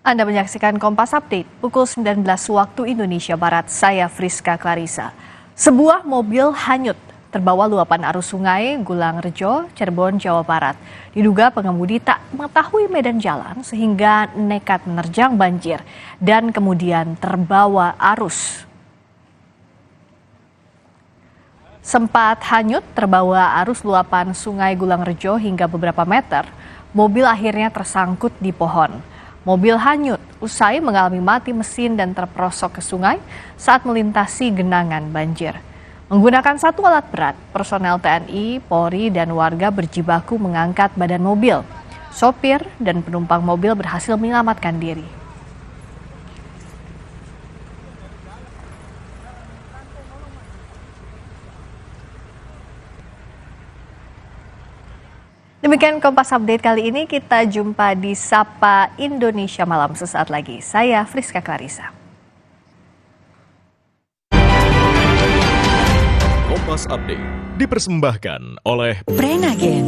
Anda menyaksikan Kompas Update pukul 19 waktu Indonesia Barat. Saya Friska Clarissa. Sebuah mobil hanyut terbawa luapan arus sungai Gulang Rejo, Cirebon, Jawa Barat. Diduga pengemudi tak mengetahui medan jalan sehingga nekat menerjang banjir dan kemudian terbawa arus. Sempat hanyut terbawa arus luapan sungai Gulang Rejo hingga beberapa meter, mobil akhirnya tersangkut di pohon. Mobil hanyut usai mengalami mati mesin dan terperosok ke sungai saat melintasi genangan banjir. Menggunakan satu alat berat, personel TNI, Polri, dan warga berjibaku mengangkat badan mobil. Sopir dan penumpang mobil berhasil menyelamatkan diri. Demikian Kompas Update kali ini, kita jumpa di Sapa Indonesia Malam sesaat lagi. Saya Friska Clarissa. Kompas Update dipersembahkan oleh Prenagen.